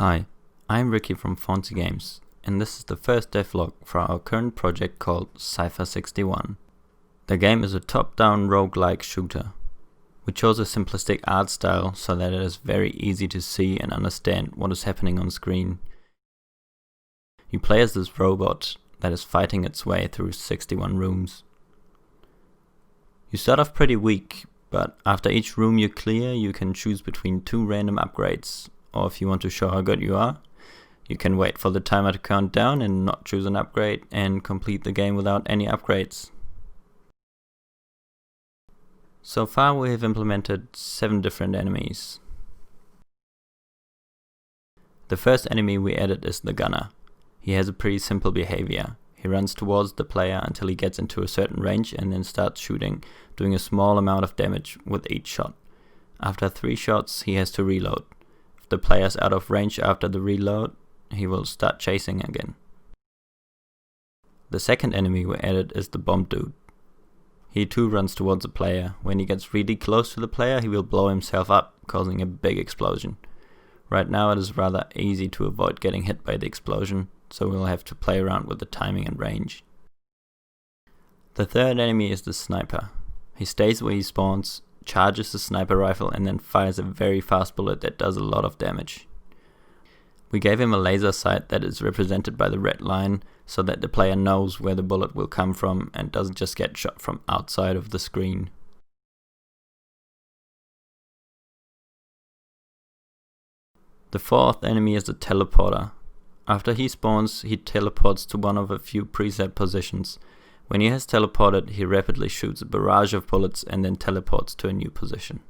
Hi, I'm Ricky from Fonzie Games, and this is the first devlog for our current project called CIPHER 61. The game is a top-down roguelike shooter. We chose a simplistic art style so that it is very easy to see and understand what is happening on screen. You play as this robot that is fighting its way through 61 rooms. You start off pretty weak, but after each room you clear you can choose between 2 random upgrades, or if you want to show how good you are, you can wait for the timer to count down and not choose an upgrade and complete the game without any upgrades. So far we have implemented 7 different enemies. The first enemy we added is the gunner. He has a pretty simple behavior. He runs towards the player until he gets into a certain range and then starts shooting, doing a small amount of damage with each shot. After 3 shots he has to reload. If the player is out of range after the reload, he will start chasing again. The second enemy we added is the bomb dude. He too runs towards the player. When he gets really close to the player, he will blow himself up, causing a big explosion. Right now it is rather easy to avoid getting hit by the explosion, so we'll have to play around with the timing and range. The third enemy is the sniper. He stays where he spawns, charges the sniper rifle and then fires a very fast bullet that does a lot of damage. We gave him a laser sight that is represented by the red line so that the player knows where the bullet will come from and doesn't just get shot from outside of the screen. The fourth enemy is the teleporter. After he spawns, he teleports to one of a few preset positions. When he has teleported, he rapidly shoots a barrage of bullets and then teleports to a new position.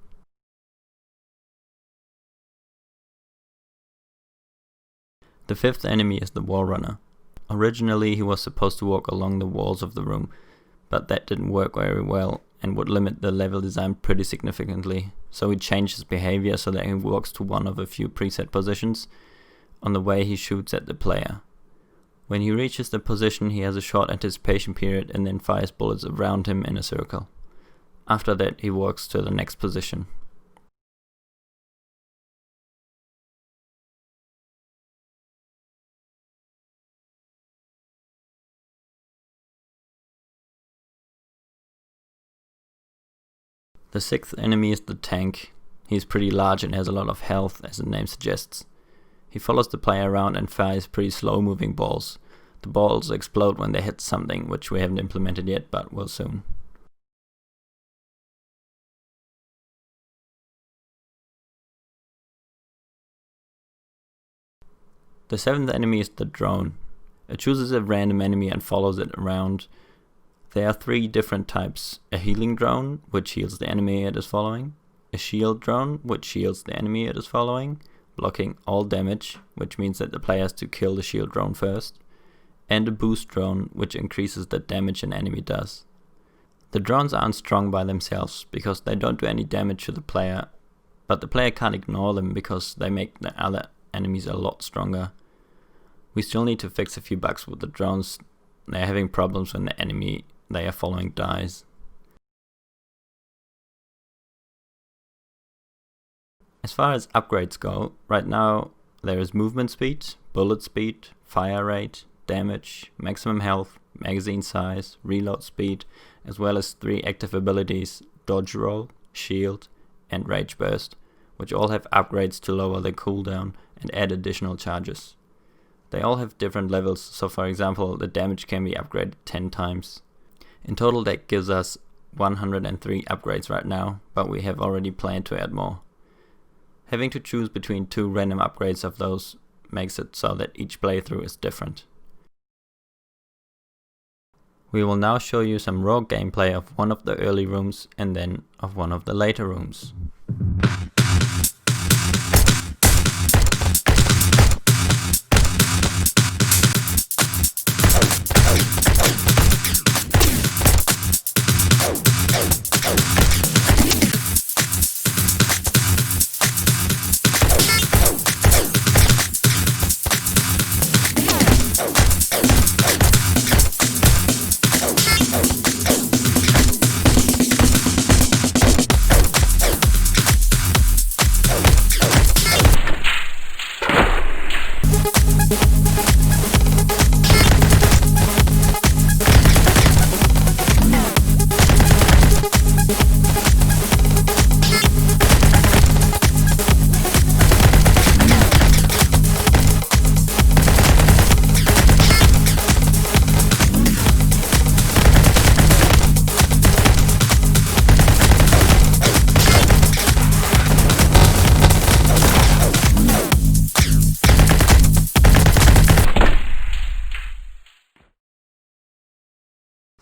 The fifth enemy is the wall runner. Originally he was supposed to walk along the walls of the room, but that didn't work very well and would limit the level design pretty significantly, so we changed his behavior so that he walks to one of a few preset positions on the way he shoots at the player. When he reaches the position he has a short anticipation period and then fires bullets around him in a circle. After that he walks to the next position. The sixth enemy is the tank. He is pretty large and has a lot of health, as the name suggests. He follows the player around and fires pretty slow moving balls. The balls explode when they hit something, which we haven't implemented yet, but will soon. The seventh enemy is the drone. It chooses a random enemy and follows it around. There are 3 different types: a healing drone, which heals the enemy it is following, a shield drone, which shields the enemy it is following, blocking all damage, which means that the player has to kill the shield drone first, and a boost drone, which increases the damage an enemy does. The drones aren't strong by themselves because they don't do any damage to the player, but the player can't ignore them because they make the other enemies a lot stronger. We still need to fix a few bugs with the drones. They are having problems when the enemy they are following dies. As far as upgrades go, right now there is movement speed, bullet speed, fire rate, damage, maximum health, magazine size, reload speed, as well as 3 active abilities: dodge roll, shield and rage burst, which all have upgrades to lower their cooldown and add additional charges. They all have different levels, so for example the damage can be upgraded 10 times. In total that gives us 103 upgrades right now, but we have already planned to add more. Having to choose between 2 random upgrades of those makes it so that each playthrough is different. We will now show you some raw gameplay of one of the early rooms and then of one of the later rooms.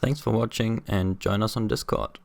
Thanks for watching and join us on Discord.